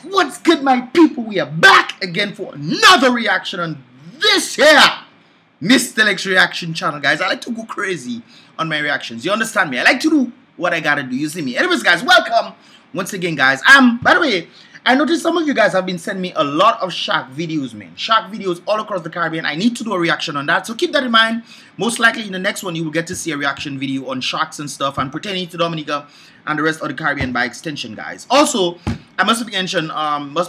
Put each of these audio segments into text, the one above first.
What's good, my people? We are back again for another reaction on this here Mystelics reaction channel, guys. I like to go crazy on my reactions. You understand me? I like to do what I gotta do. You see me? Anyways, guys, welcome once again, guys. By the way, I noticed some of you guys have been sending me a lot of shark videos, man. Shark videos all across the Caribbean. I need to do a reaction on that, so keep that in mind. Most likely in the next one, you will get to see a reaction video on sharks and stuff and pertaining to Dominica and the rest of the Caribbean by extension, guys. Also, I must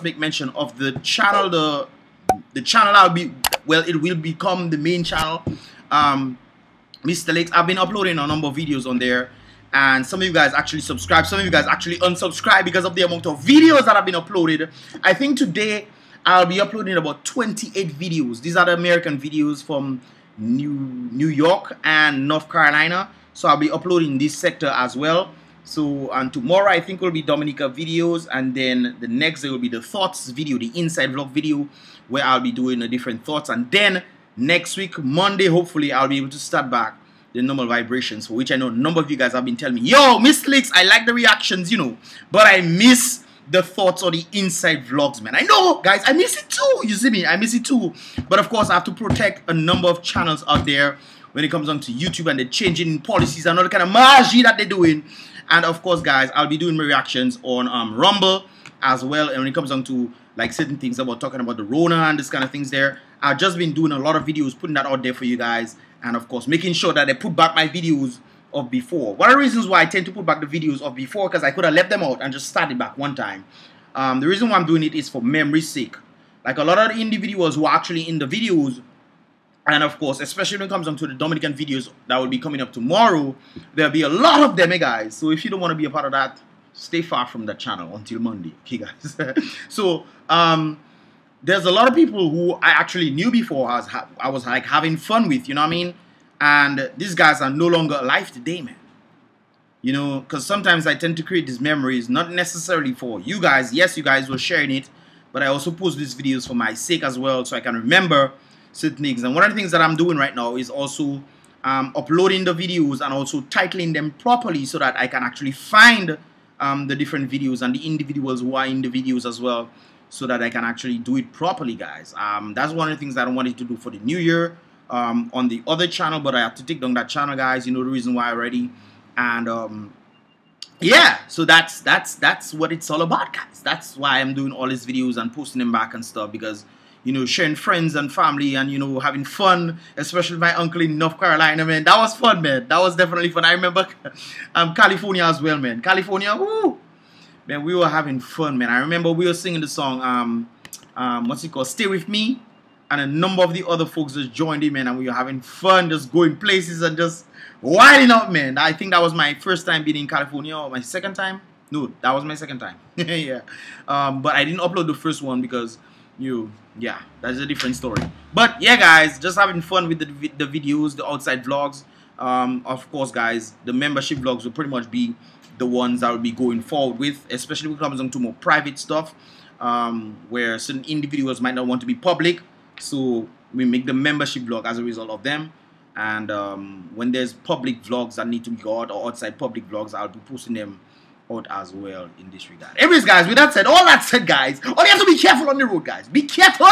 make mention of the channel. The channel I'll be, well, it will become the main channel. Mystelics. I've been uploading a number of videos on there. And some of you guys actually subscribe. Some of you guys actually unsubscribe because of the amount of videos that have been uploaded. I think today I'll be uploading about 28 videos. These are the American videos from New York and North Carolina. So I'll be uploading this sector as well. So and tomorrow I think will be Dominica videos, and then the next day will be the thoughts video, the inside vlog video, where I'll be doing the different thoughts. And then next week, Monday, hopefully I'll be able to start back the normal vibrations, for which I know a number of you guys have been telling me, yo, Mystelics, I like the reactions, you know, but I miss the thoughts or the inside vlogs, man. I know, guys, I miss it too. You see me? I miss it too. But of course, I have to protect a number of channels out there when it comes on to YouTube and the changing policies and all the kind of magie that they're doing. And of course, guys, I'll be doing my reactions on Rumble as well. And when it comes on to like certain things about talking about the Rona and this kind of things there, I've just been doing a lot of videos, putting that out there for you guys. And of course, making sure that I put back my videos of before. One of the reasons why I tend to put back the videos of before, because I could have left them out and just started back one time. The reason why I'm doing it is for memory's sake. Like a lot of the individuals who are actually in the videos, and of course, especially when it comes on to the Dominican videos that will be coming up tomorrow, there'll be a lot of them, guys. So if you don't want to be a part of that, stay far from that channel until Monday, okay, guys? So, there's a lot of people who I actually knew before I was like having fun with, you know what I mean? And these guys are no longer alive today, man. You know, because sometimes I tend to create these memories, not necessarily for you guys. Yes, you guys were sharing it, but I also post these videos for my sake as well, so I can remember certain things. And one of the things that I'm doing right now is also uploading the videos and also titling them properly so that I can actually find the different videos and the individuals who are in the videos as well, so that I can actually do it properly, guys. That's one of the things that I wanted to do for the new year on the other channel, but I have to take down that channel, guys. You know the reason why already. And yeah, so that's what it's all about, guys. That's why I'm doing all these videos and posting them back and stuff, because, you know, sharing friends and family and, you know, having fun, especially my uncle in North Carolina, man. That was fun, man. That was definitely fun. I remember California as well, man. California, woo! Man, we were having fun, man. I remember we were singing the song, what's it called? Stay With Me. And a number of the other folks just joined in, man. And we were having fun, just going places and just wilding out, man. I think that was my first time being in California, or my second time. No, that was my second time. Yeah. But I didn't upload the first one because, yeah, that's a different story. But yeah, guys, just having fun with the videos, the outside vlogs. Of course, guys, the membership vlogs will pretty much be the ones I will be going forward with, especially when it comes on to more private stuff, where certain individuals might not want to be public, so we make the membership vlog as a result of them. And when there's public vlogs that need to be out, or outside public vlogs, I'll be posting them out as well in this regard. Anyways, guys, with that said, all that said, guys, you have to be careful on the road, guys. Be careful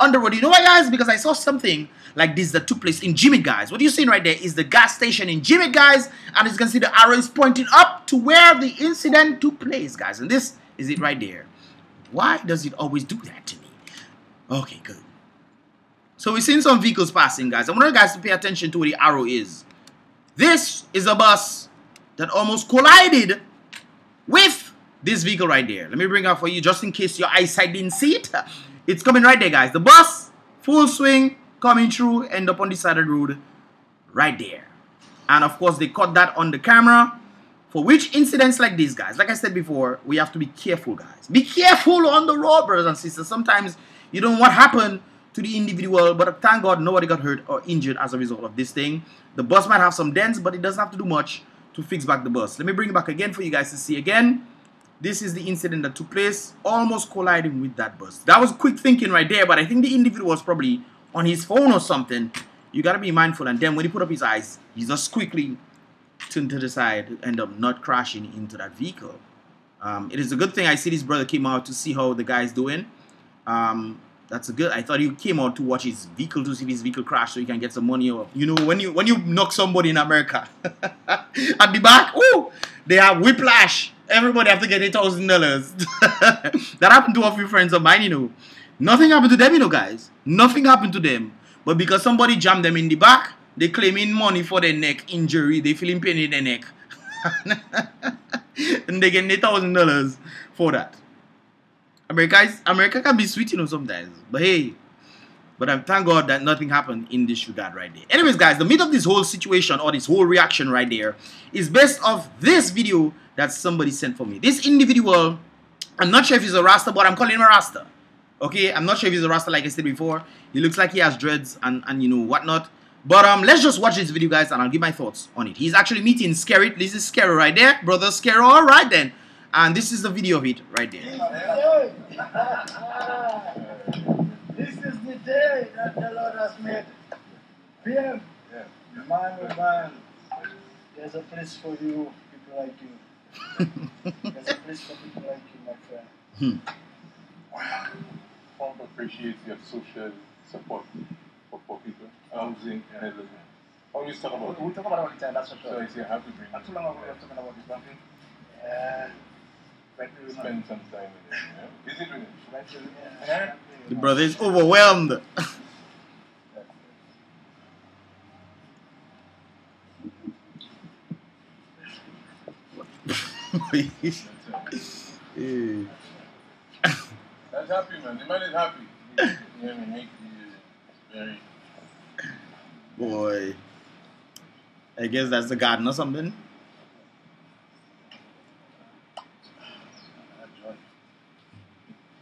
on the road. You know why, guys? Because I saw something like this that took place in JIMMIT, guys. What you're seeing right there is the gas station in JIMMIT, guys. And as you can see, the arrow is pointing up to where the incident took place, guys. And this is it right there. Why does it always do that to me? Okay, good. So we're seeing some vehicles passing, guys. I want you guys to pay attention to where the arrow is. This is a bus that almost collided with this vehicle right there. Let me bring it up for you just in case your eyesight didn't see it. It's coming right there, guys. The bus, full swing, coming through, end up on the side of the road right there. And of course, they caught that on the camera. For which incidents like this, guys, like I said before, we have to be careful, guys. Be careful on the road, brothers and sisters. Sometimes you don't know what happened to the individual, but thank God nobody got hurt or injured as a result of this thing. The bus might have some dents, but it doesn't have to do much to fix back the bus. Let me bring it back again for you guys to see again. This is the incident that took place, almost colliding with that bus. That was quick thinking right there, but I think the individual was probably on his phone or something. You gotta be mindful. And then when he put up his eyes, he just quickly turned to the side, end up not crashing into that vehicle. It is a good thing I see this brother came out to see how the guy's doing. That's a good. I thought he came out to watch his vehicle, to see if his vehicle crashed so he can get some money. Or you know, when you knock somebody in America at the back, ooh, they have whiplash. Everybody have to get $8,000. That happened to a few friends of mine. You know, nothing happened to them. You know, guys, nothing happened to them. But because somebody jammed them in the back, they claiming money for their neck injury. They feeling pain in their neck, and they get $8,000 for that. America can be sweet, you know, sometimes. But hey, thank God that nothing happened in this regard right there. Anyways, guys, the meat of this whole situation or this whole reaction right there is based off this video that somebody sent for me. This individual, I'm not sure if he's a Rasta, but I'm calling him a Rasta. Okay, I'm not sure if he's a Rasta like I said before. He looks like he has dreads and you know whatnot. But let's just watch this video, guys, and I'll give my thoughts on it. He's actually meeting SKERRIT. This is SKERRIT right there, brother SKERRIT. All right then. And this is the video of it right there. This is the day that the Lord has made. PM, man, oh man, there's a place for you, people like you. There's a place for people like you, my friend. Wow. Trump appreciates your social support for poor people, housing, and everything. Always talk about it. We talk about it all the time, that's for sure. So I say, happy bring Not too long ago, we were talking about this, don't we? Spend some time with it. Yeah? Is it really? Yeah. The brother is overwhelmed. That's happy, man. The man is happy. Yeah, we make the very. Boy, I guess that's the garden or something.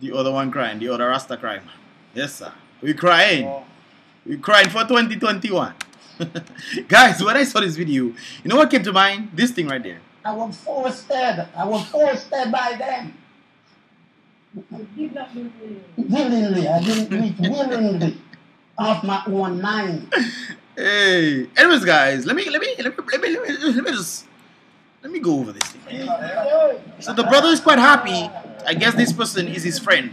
The other one crying, the other Rasta crying. Yes, sir. We crying. We crying for 2021. Guys, when I saw this video, you know what came to mind? This thing right there. I was forced by them. I did not do Willingly, I didn't do it willingly. Off my own mind. Hey. Anyways, guys, let me go over this thing. So the brother is quite happy. I guess this person is his friend.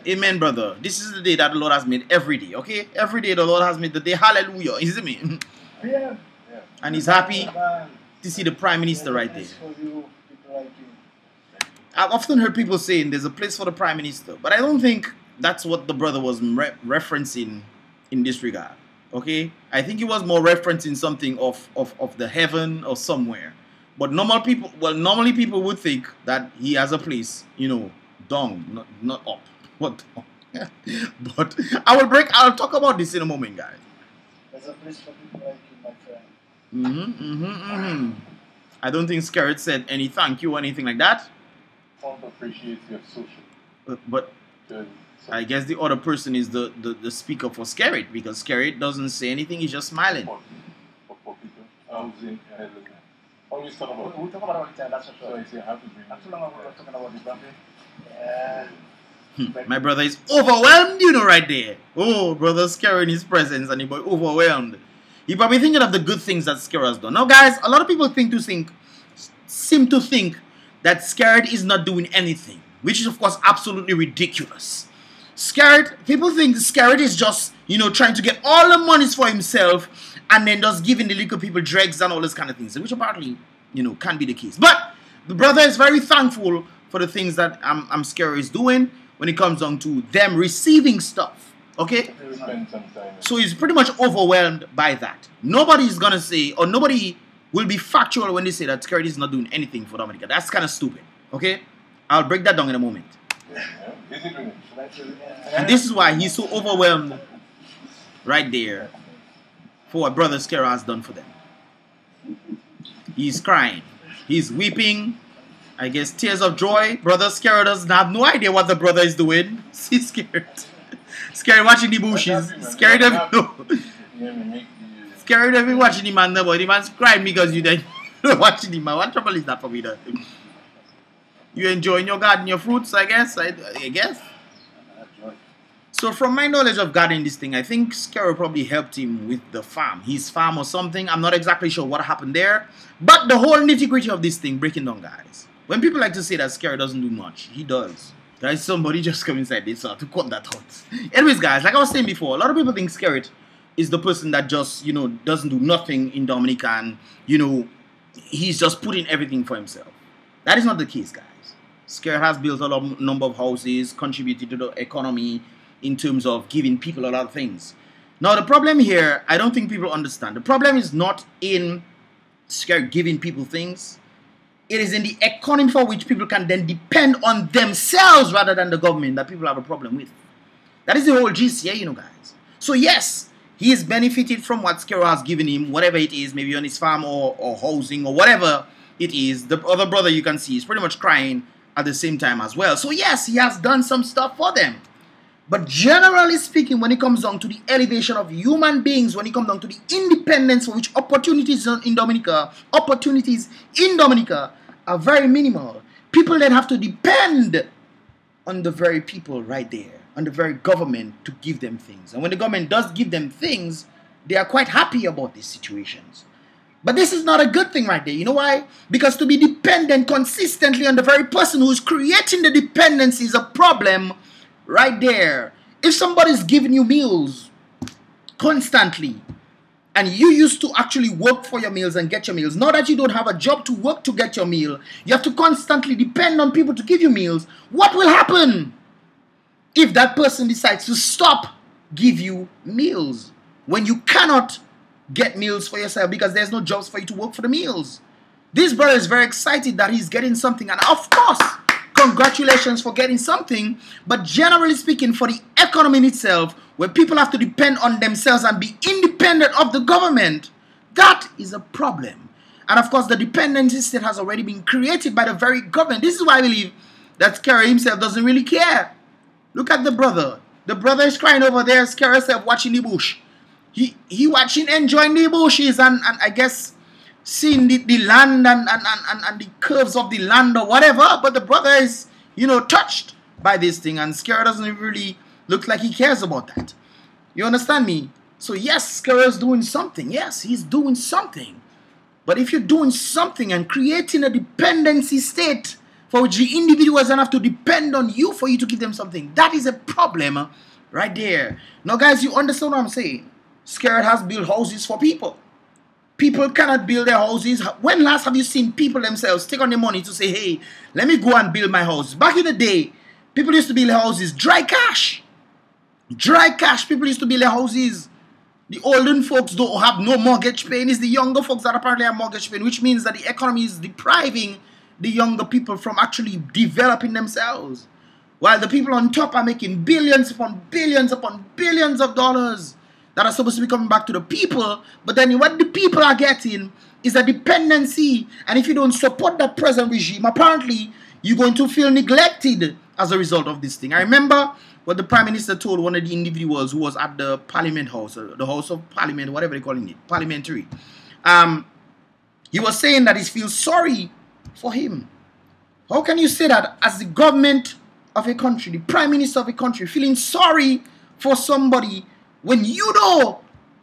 Amen, brother. This is the day that the Lord has made every day, okay? Every day the Lord has made the day. Hallelujah. You see me? And he's happy to see the Prime Minister right there. I've often heard people saying there's a place for the Prime Minister, but I don't think that's what the brother was referencing in this regard, okay? I think he was more referencing something of the heaven or somewhere. But normally people would think that he has a place, you know, down, not up. What? But I'll talk about this in a moment, guys. There's a place for people like you, my friend. I don't think SKERRIT said any thank you or anything like that. Trump appreciates your social. But I guess the other person is the speaker for SKERRIT, because SKERRIT doesn't say anything, he's just smiling. For poor people, housing, and everything. Always talk about it. We talk about it all the time, that's for So sure. I say, happy bring Not too long ago, we were talking about this, don't we? My brother is overwhelmed, you know, right there. Oh, brother SKERRIT in his presence, and he was overwhelmed. He probably thinking of the good things that SKERRIT has done. Now, guys, a lot of people seem to think that SKERRIT is not doing anything, which is, of course, absolutely ridiculous. People think SKERRIT is just, you know, trying to get all the monies for himself and then just giving the little people dregs and all those kind of things, which apparently, you know, can be the case. But the brother is very thankful for the things that SKERRIT is doing when it comes down to them receiving stuff, okay? So he's pretty much overwhelmed by that. Nobody is going to say, or nobody will be factual when they say that SKERRIT is not doing anything for Dominica. That's kind of stupid, okay? I'll break that down in a moment. And this is why he's so overwhelmed right there for what brother SKERRIT has done for them. He's crying. He's weeping. I guess tears of joy. Brother SKERRIT doesn't have no idea what the brother is doing. See SKERRIT. SKERRIT watching the bushes. SKERRIT doesn't know. SKERRIT doesn't be watching him, man. But the man's crying because you then watching him, man. What trouble is that for me? That you enjoying your garden, your fruits, I guess. I guess. So from my knowledge of gardening this thing, I think SKERRIT probably helped him with the farm. His farm or something. I'm not exactly sure what happened there. But the whole nitty-gritty of this thing, breaking down, guys. When people like to say that SKERRIT doesn't do much, he does. Guys, somebody just come inside this to cut that out. Anyways, guys, like I was saying before, a lot of people think SKERRIT is the person that just, doesn't do nothing in Dominica and, he's just putting everything for himself. That is not the case, guys. SKERRIT has built a number of houses, contributed to the economy in terms of giving people a lot of things. Now, the problem here, I don't think people understand. The problem is not in SKERRIT giving people things. It is in the economy for which people can then depend on themselves rather than the government that people have a problem with. That is the whole gist here, guys. So, yes, he is benefited from what SKERRIT has given him, whatever it is, maybe on his farm or housing or whatever it is. The other brother you can see is pretty much crying at the same time as well. So, yes, he has done some stuff for them. But generally speaking, when it comes down to the elevation of human beings, when it comes down to the independence for which opportunities in Dominica are very minimal. People then have to depend on the very people right there, on the very government to give them things. And when the government does give them things, they are quite happy about these situations. But this is not a good thing right there. You know why? Because to be dependent consistently on the very person who is creating the dependency is a problem right there. If somebody's giving you meals constantly and you used to actually work for your meals and get your meals, now that you don't have a job to work to get your meal, you have to constantly depend on people to give you meals. What will happen if that person decides to stop give you meals when you cannot get meals for yourself because there's no jobs for you to work for the meals? This brother is very excited that he's getting something, and of course, congratulations for getting something. But generally speaking, for the economy in itself, where people have to depend on themselves and be independent of the government, that is a problem. And of course, the dependency state has already been created by the very government. This is why I believe that SKERRIT himself doesn't really care. Look at the brother. The brother is crying over there. SKERRIT himself watching the bush. He watching, enjoying the bushes, and I guess seeing the land and the curves of the land or whatever. But the brother is, touched by this thing, and SKERRIT doesn't really look like he cares about that. You understand me? So yes, SKERRIT is doing something. Yes, he's doing something. But if you're doing something and creating a dependency state for which the individuals don't have to depend on you for you to give them something, that is a problem right there. Now guys, you understand what I'm saying? SKERRIT has built houses for people. People cannot build their houses. When last have you seen people themselves take on the money to say, hey, let me go and build my house? Back in the day, people used to build houses. Dry cash. Dry cash. People used to build their houses. The older folks don't have no mortgage paying. It's the younger folks that apparently have mortgage paying, which means that the economy is depriving the younger people from actually developing themselves. While the people on top are making billions upon billions of dollars that are supposed to be coming back to the people. But then what the people are getting is a dependency. And if you don't support that present regime, apparently you're going to feel neglected as a result of this thing. I remember what the Prime Minister told one of the individuals who was at the Parliament House, the House of Parliament, whatever they're calling it, parliamentary. He was saying that he feels sorry for him. How can you say that as the government of a country, the Prime Minister of a country, feeling sorry for somebody when you know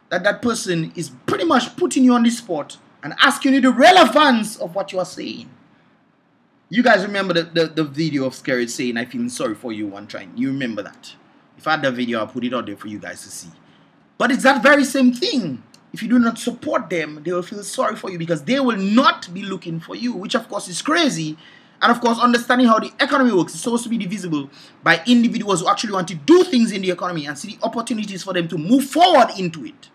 that that person is pretty much putting you on the spot and asking you the relevance of what you are saying? You guys remember the video of SKERRIT saying, I feel sorry for you one time. You remember that? If I had the video, I'll put it out there for you guys to see. But it's that very same thing. If you do not support them, they will feel sorry for you because they will not be looking for you, which of course is crazy. And of course, understanding how the economy works is supposed to be divisible by individuals who actually want to do things in the economy and see the opportunities for them to move forward into it.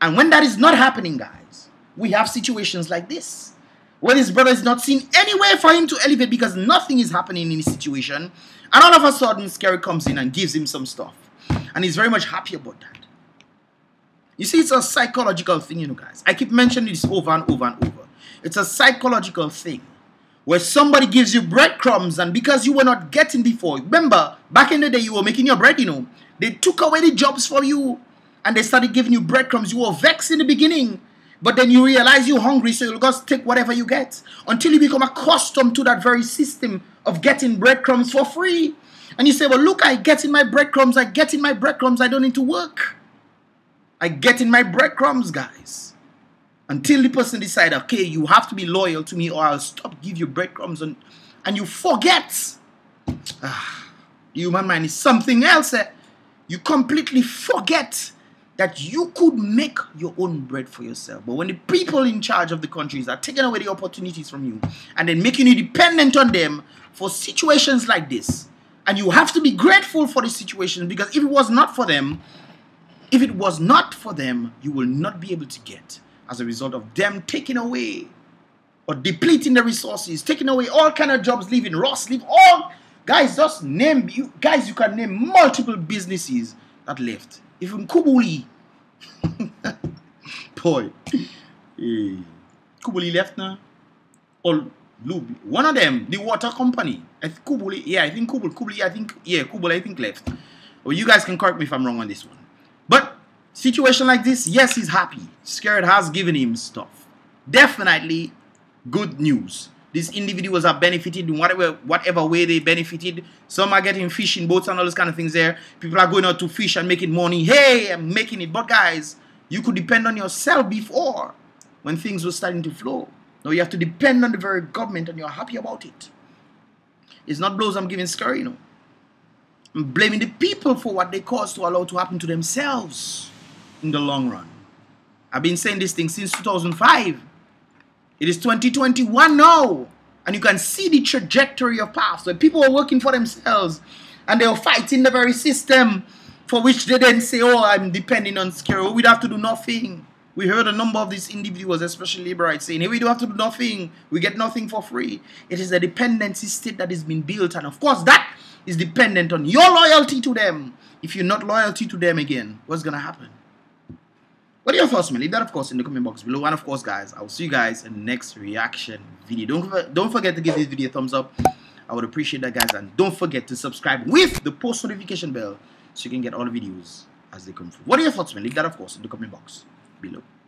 And when that is not happening, guys, we have situations like this, where his brother is not seeing any way for him to elevate because nothing is happening in his situation. And all of a sudden, SKERRIT comes in and gives him some stuff. And he's very much happy about that. You see, it's a psychological thing, guys. I keep mentioning this over and over and over. It's a psychological thing where somebody gives you breadcrumbs, and because you were not getting before, remember, back in the day, you were making your bread, they took away the jobs from you, and they started giving you breadcrumbs. You were vexed in the beginning, but then you realize you're hungry, so you'll just take whatever you get, until you become accustomed to that very system of getting breadcrumbs for free. And you say, well, look, I get in my breadcrumbs, I don't need to work. I get in my breadcrumbs, guys. until the person decide, okay, you have to be loyal to me or I'll stop give you breadcrumbs, and you forget. The human mind is something else. You completely forget that you could make your own bread for yourself. But when the people in charge of the countries are taking away the opportunities from you and then making you dependent on them for situations like this, and you have to be grateful for the situation, because if it was not for them, you will not be able to get, as a result of them taking away or depleting the resources, taking away all kind of jobs, leaving Ross, leave all. Guys, just name, you can name multiple businesses that left. Even Kubuli. Boy. Kubuli left now. Or one of them, the water company. I think Kubuli, I think Kubuli left. Well, you guys can correct me if I'm wrong on this one. But situation like this, yes, he's happy. SKERRIT has given him stuff. Definitely good news. These individuals are benefited in whatever way they benefited. Some are getting fishing boats and all those kind of things there. People are going out to fish and making money. Hey, I'm making it. But guys, you could depend on yourself before, when things were starting to flow. Now you have to depend on the very government, and you're happy about it. It's not blows I'm giving SKERRIT, you know. I'm blaming the people for what they caused to allow to happen to themselves in the long run. I've been saying this thing since 2005. It is 2021 now, and you can see the trajectory of past, where people are working for themselves and they are fighting the very system for which they then say, oh, I'm depending on SKERRIT. We'd have to do nothing. We heard a number of these individuals, especially liberites, saying, hey, we don't have to do nothing. We get nothing for free. It is a dependency state that has been built, and of course that is dependent on your loyalty to them. If you're not loyalty to them again, what's going to happen? What are your thoughts, man? Leave that, of course, in the comment box below. And, of course, guys, I will see you guys in the next reaction video. Don't forget to give this video a thumbs up. I would appreciate that, guys. And don't forget to subscribe with the post notification bell so you can get all the videos as they come through. What are your thoughts, man? Leave that, of course, in the comment box below.